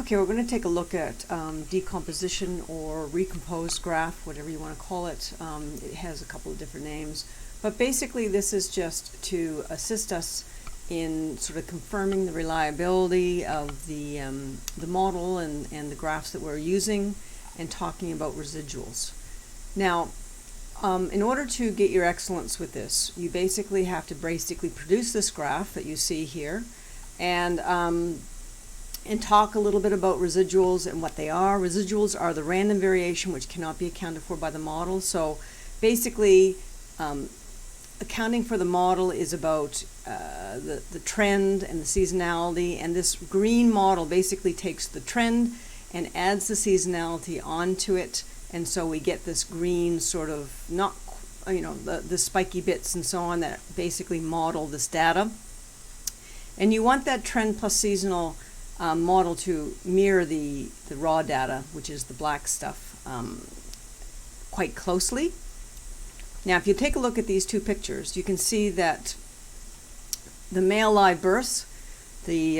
Okay, we're going to take a look at decomposition or recomposed graph, whatever you want to call it. It has a couple of different names. But basically this is just to assist us in sort of confirming the reliability of the model and the graphs that we're using and talking about residuals. Now, in order to get your excellence with this, you basically have to produce this graph that you see here and talk a little bit about residuals and what they are. Residuals are the random variation which cannot be accounted for by the model. So basically, accounting for the model is about the trend and the seasonality, and this green model basically takes the trend and adds the seasonality onto it, and so we get this green sort of, not, the spiky bits and so on that basically model this data. And you want that trend plus seasonal model to mirror the raw data, which is the black stuff, quite closely. Now, if you take a look at these two pictures, you can see that the male live births, the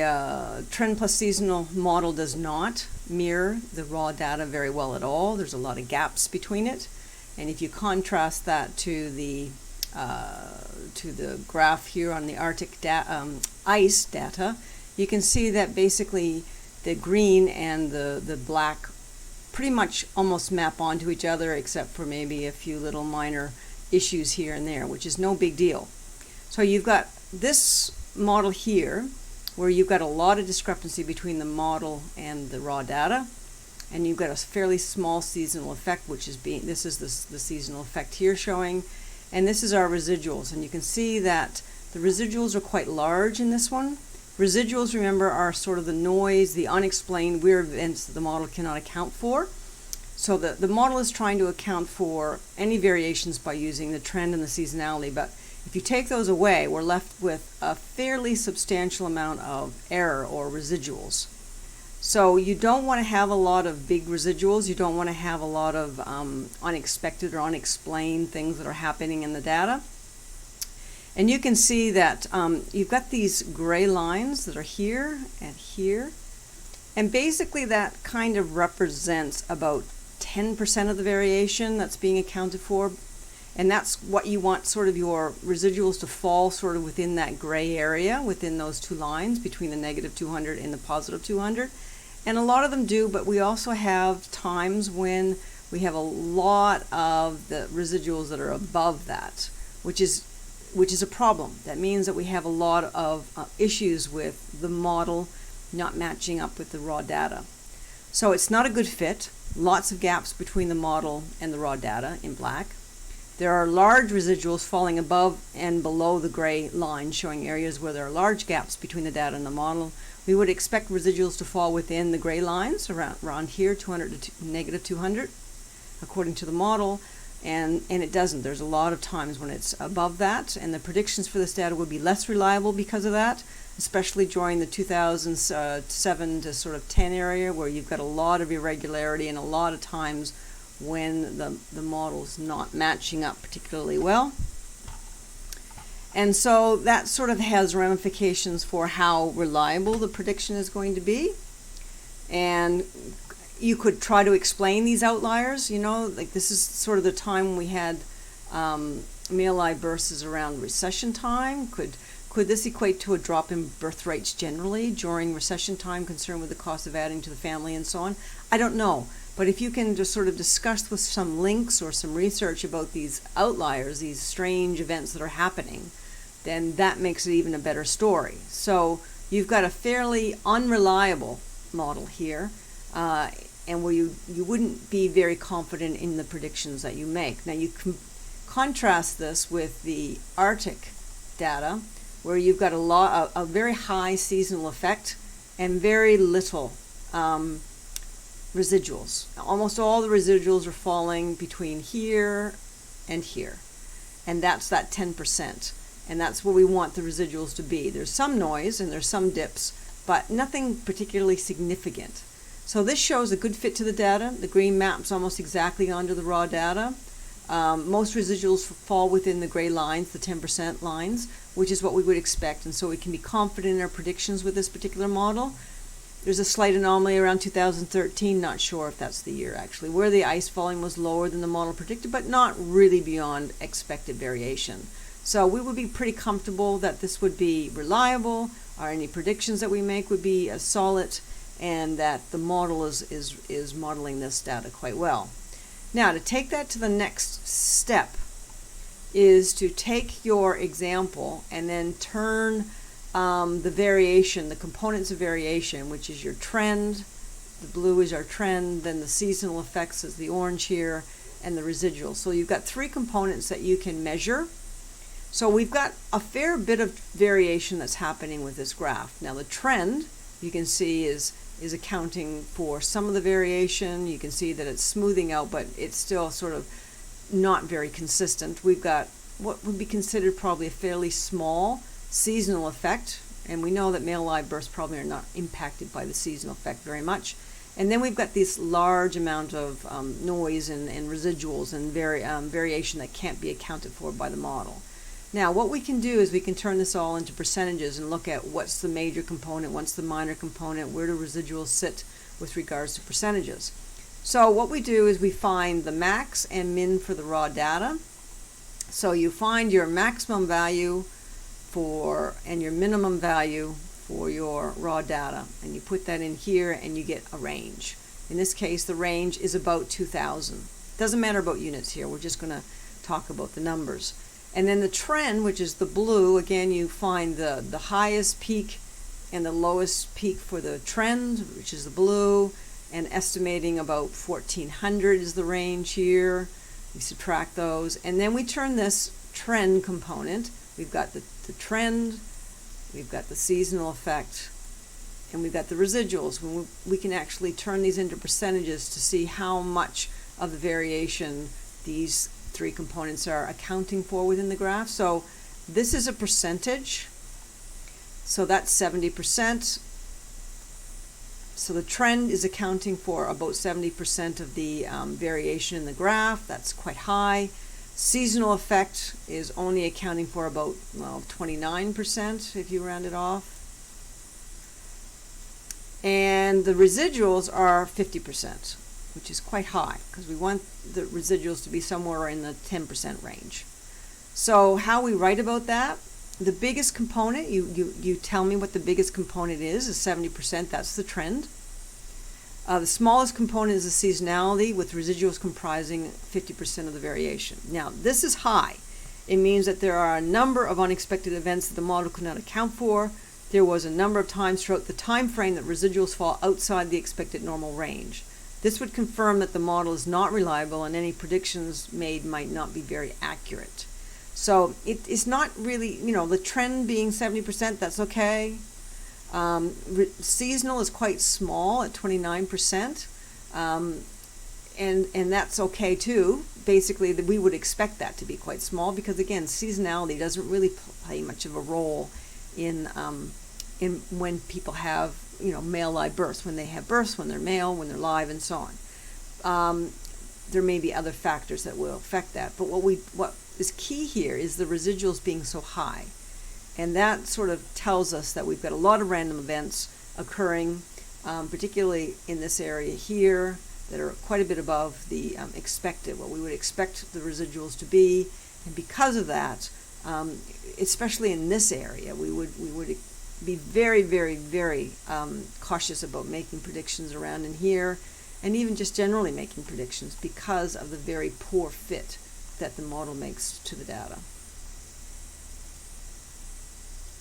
trend plus seasonal model does not mirror the raw data very well at all. There's a lot of gaps between it. And if you contrast that to the graph here on the Arctic ice data, you can see that basically the green and the black pretty much almost map onto each other, except for maybe a few little minor issues here and there, which is no big deal. So you've got this model here where you've got a lot of discrepancy between the model and the raw data, and you've got a fairly small seasonal effect, which is this is the seasonal effect here showing, and this is our residuals, and you can see that the residuals are quite large in this one. Residuals, remember, are sort of the noise, the unexplained weird events that the model cannot account for. So the model is trying to account for any variations by using the trend and the seasonality, but if you take those away, we're left with a fairly substantial amount of error or residuals. So you don't want to have a lot of big residuals. You don't want to have a lot of unexpected or unexplained things that are happening in the data. And you can see that you've got these gray lines that are here and here. And basically that kind of represents about 10% of the variation that's being accounted for. And that's what you want sort of your residuals to fall sort of within that gray area, within those two lines between the negative 200 and the positive 200. And a lot of them do, but we also have times when we have a lot of the residuals that are above that, which is a problem. That means that we have a lot of issues with the model not matching up with the raw data. So it's not a good fit. Lots of gaps between the model and the raw data in black. There are large residuals falling above and below the gray line, showing areas where there are large gaps between the data and the model. We would expect residuals to fall within the gray lines, around here, 200 to negative 200, according to the model. And it doesn't. There's a lot of times when it's above that, and the predictions for this data would be less reliable because of that, especially during the 2007 to sort of 10 area, where you've got a lot of irregularity and a lot of times when the model's not matching up particularly well. And so that sort of has ramifications for how reliable the prediction is going to be. And you could try to explain these outliers, like this is sort of the time when we had male live births around recession time. Could this equate to a drop in birth rates generally during recession time, concerned with the cost of adding to the family and so on? I don't know. But if you can just sort of discuss with some links or some research about these outliers, these strange events that are happening, then that makes it even a better story. So you've got a fairly unreliable model here, and where you wouldn't be very confident in the predictions that you make. Now you can contrast this with the Arctic data, where you've got a very high seasonal effect and very little residuals. Almost all the residuals are falling between here and here, and that's that 10%, and that's where we want the residuals to be. There's some noise and there's some dips, but nothing particularly significant. So this shows a good fit to the data. The green maps almost exactly onto the raw data. Most residuals fall within the gray lines, the 10% lines, which is what we would expect, and so we can be confident in our predictions with this particular model. There's a slight anomaly around 2013, not sure if that's the year actually, where the ice volume was lower than the model predicted, but not really beyond expected variation. So we would be pretty comfortable that this would be reliable, or any predictions that we make would be solid, and that the model is modeling this data quite well. Now, to take that to the next step is to take your example and then turn the variation, the components of variation, which is your trend, the blue is our trend, then the seasonal effects is the orange here, and the residual. So you've got three components that you can measure. So we've got a fair bit of variation that's happening with this graph. Now the trend, you can see, is accounting for some of the variation. You can see that it's smoothing out, but it's still sort of not very consistent. We've got what would be considered probably a fairly small seasonal effect, and we know that male live births probably are not impacted by the seasonal effect very much. And then we've got this large amount of noise and residuals and variation that can't be accounted for by the model. Now what we can do is we can turn this all into percentages and look at what's the major component, what's the minor component, where do residuals sit with regards to percentages. So what we do is we find the max and min for the raw data. So you find your maximum value and your minimum value for your raw data, and you put that in here and you get a range. In this case, the range is about 2,000. Doesn't matter about units here, we're just going to talk about the numbers. And then the trend, which is the blue, again you find the highest peak and the lowest peak for the trend, which is the blue, and estimating about 1,400 is the range here. We subtract those, and then we turn this trend component. We've got the trend, we've got the seasonal effect, and we've got the residuals. When we can actually turn these into percentages to see how much of the variation these three components are accounting for within the graph. So this is a percentage, so that's 70%. So the trend is accounting for about 70% of the variation in the graph. That's quite high. Seasonal effect is only accounting for about 29% if you round it off. And the residuals are 50%, which is quite high because we want the residuals to be somewhere in the 10% range. So how we write about that? The biggest component, you tell me what the biggest component is 70%, that's the trend. The smallest component is the seasonality, with residuals comprising 50% of the variation. Now, this is high. It means that there are a number of unexpected events that the model could not account for. There was a number of times throughout the time frame that residuals fall outside the expected normal range. This would confirm that the model is not reliable and any predictions made might not be very accurate. So it's not really, the trend being 70%, that's okay. Seasonal is quite small at 29%, and that's okay too. Basically, we would expect that to be quite small because, again, seasonality doesn't really play much of a role in when people have male live births, when they have births, when they're male, when they're live, and so on. There may be other factors that will affect that, but what is key here is the residuals being so high. And that sort of tells us that we've got a lot of random events occurring, particularly in this area here, that are quite a bit above the expected, what we would expect the residuals to be. And because of that, especially in this area, we would be very, very, very cautious about making predictions around in here, and even just generally making predictions because of the very poor fit that the model makes to the data.